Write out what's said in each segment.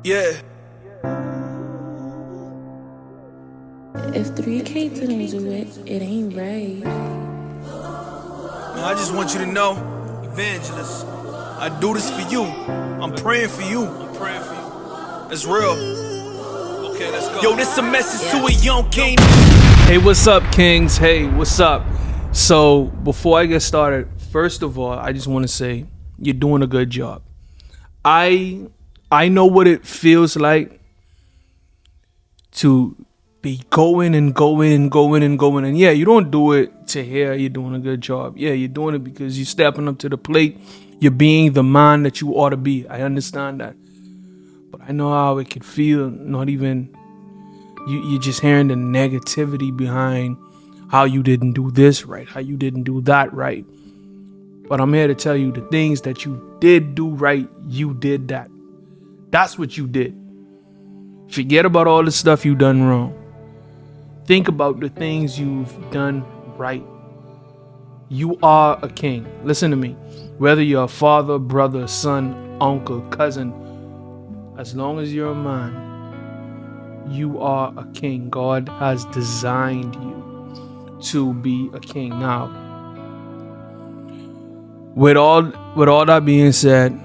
Yeah. If 3K didn't do it, it ain't right. Man, I just want you to know, Evangelist, I do this for you. I'm praying for you. It's real. Okay, let's go. Yo, this a message to a young king. Hey, what's up, Kings? Hey, what's up? So, before I get started, first of all, I just want to say you're doing a good job. I know what it feels like to be going. And yeah, you don't do it to hear you're doing a good job. Yeah, you're doing it because you're stepping up to the plate. You're being the man that you ought to be. I understand that. But I know how it could feel, not even, you're just hearing the negativity behind how you didn't do this right, how you didn't do that right. But I'm here to tell you the things that you did do right, you did that. That's what you did. Forget about all the stuff you done wrong. Think about the things you've done right. You are a king. Listen to me. Whether you're a father, brother, son, uncle, cousin, as long as you're a man, you are a king. God has designed you to be a king. Now, with all that being said,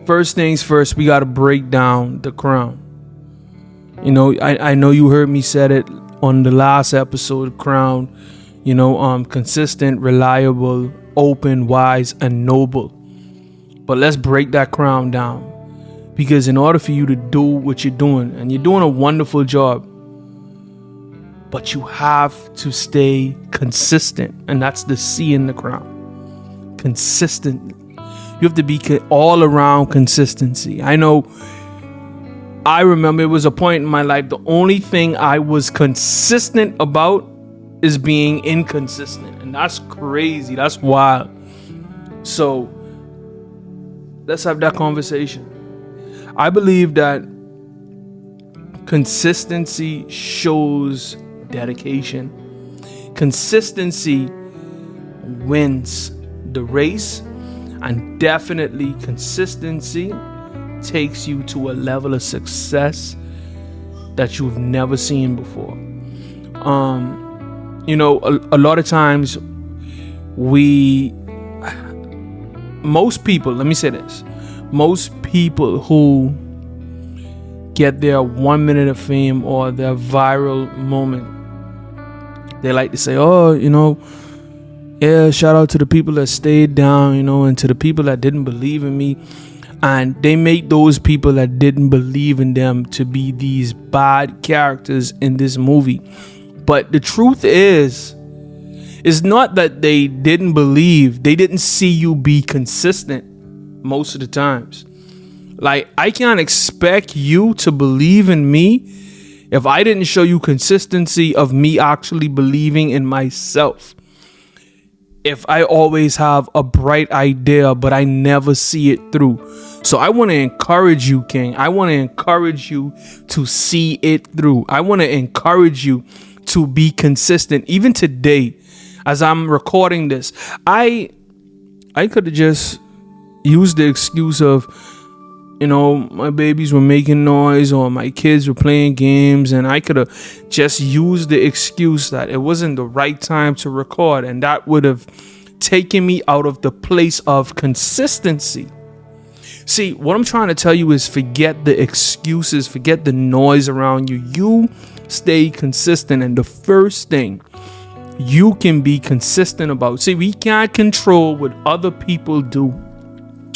first things first, we got to break down the crown. You know, I know you heard me said it on the last episode, crown, consistent, reliable, open, wise, and noble. But let's break that crown down. Because in order for you to do what you're doing, and you're doing a wonderful job, but you have to stay consistent. And that's the C in the crown. Consistent. You have to be all around consistency. I remember it was a point in my life, the only thing I was consistent about is being inconsistent. And that's crazy. That's wild. So let's have that conversation. I believe that consistency shows dedication. Consistency wins the race, and definitely consistency takes you to a level of success that you've never seen before. A lot of times most people who get their 1 minute of fame or their viral moment, they like to say, shout out to the people that stayed down, and to the people that didn't believe in me. And they make those people that didn't believe in them to be these bad characters in this movie. But the truth is, it's not that they didn't believe. They didn't see you be consistent most of the times. Like, I can't expect you to believe in me if I didn't show you consistency of me actually believing in myself. If I always have a bright idea, but I never see it through. So I want to encourage you, King. I want to encourage you to see it through. I want to encourage you to be consistent. Even today, as I'm recording this, I could have just used the excuse of, my babies were making noise or my kids were playing games, and I could have just used the excuse that it wasn't the right time to record, and that would have taken me out of the place of consistency. See, what I'm trying to tell you is forget the excuses, forget the noise around you. You stay consistent, and the first thing you can be consistent about. See, we can't control what other people do.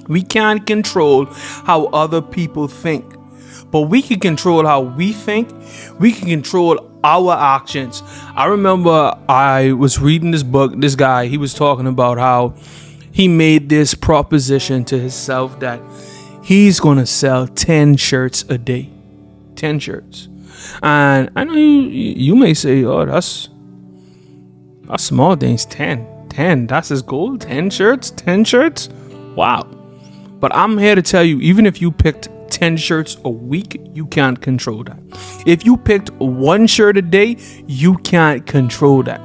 We can't control how other people think, but we can control how we think. We can control our actions. I remember I was reading this book. This guy, he was talking about how he made this proposition to himself that he's going to sell 10 shirts a day. 10 shirts. And I know you may say, oh, that's small things. 10, that's his goal. 10 shirts. Wow. But I'm here to tell you, even if you picked 10 shirts a week, you can't control that. If you picked one shirt a day, you can't control that.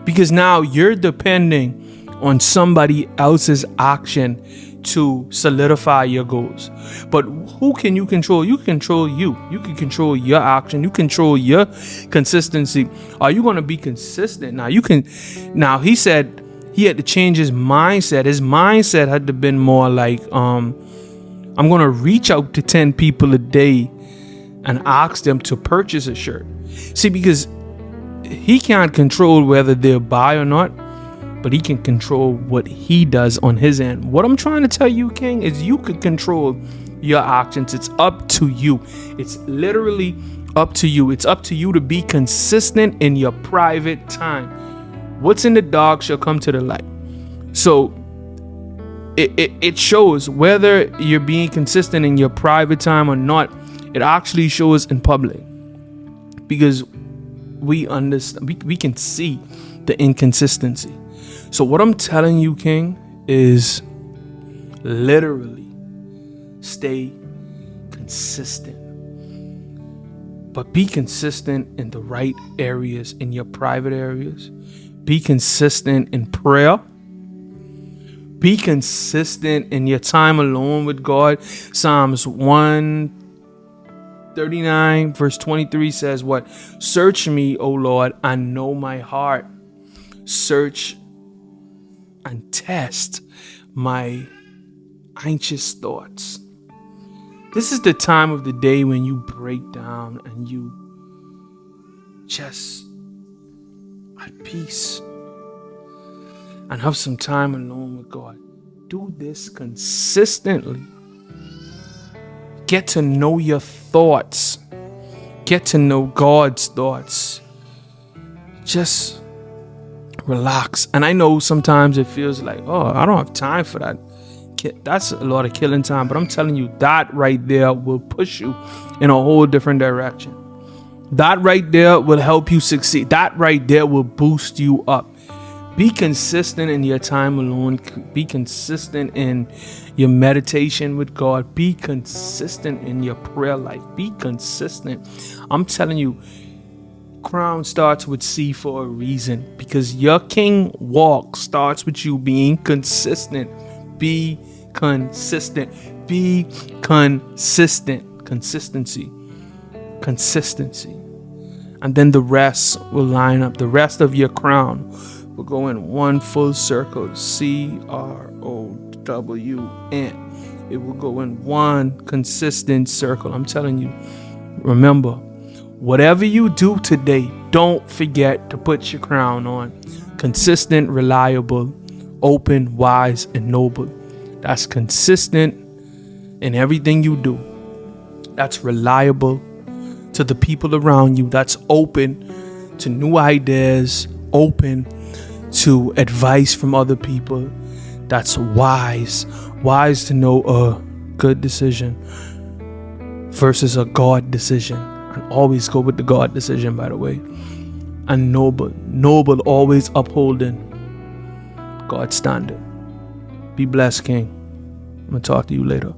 Because now you're depending on somebody else's action to solidify your goals. But who can you control? You control you. You can control your action. You control your consistency. Are you going to be consistent? Now he said he had to change his mindset. His mindset had to been more like, I'm going to reach out to 10 people a day and ask them to purchase a shirt. See, because he can't control whether they'll buy or not, but he can control what he does on his end. What I'm trying to tell you, King, is you could control your actions. It's up to you. It's literally up to you. It's up to you to be consistent in your private time. What's in the dark shall come to the light. So it shows whether you're being consistent in your private time or not. It actually shows in public, because we understand, we can see the inconsistency. So what I'm telling you, King, is literally stay consistent. But be consistent in the right areas, in your private areas. Be consistent in prayer. Be consistent in your time alone with God. Psalms 139 verse 23 says what? Search me, O Lord, and know my heart. Search and test my anxious thoughts. This is the time of the day when you break down and you just at peace and have some time alone with God. Do this consistently. Get to know your thoughts. Get to know God's thoughts. Just relax. And I know sometimes it feels like, oh, I don't have time for that. That's a lot of killing time. But I'm telling you, that right there will push you in a whole different direction. That right there will help you succeed. That right there will boost you up. Be consistent in your time alone. Be consistent in your meditation with God. Be consistent in your prayer life. Be consistent. I'm telling you, crown starts with C for a reason, because your king walk starts with you being consistent. Be consistent. Be consistent. Consistency. And then the rest will line up. The rest of your crown will go in one full circle. CROWN. It will go in one consistent circle. I'm telling you. Remember, whatever you do today, don't forget to put your crown on. Consistent, reliable, open, wise, and noble. That's consistent in everything you do. That's reliable to the people around you. That's open to new ideas, open to advice from other people. That's wise to know a good decision versus a God decision. And always go with the God decision, by the way. And noble, always upholding God's standard. Be blessed, King. I'm gonna talk to you later.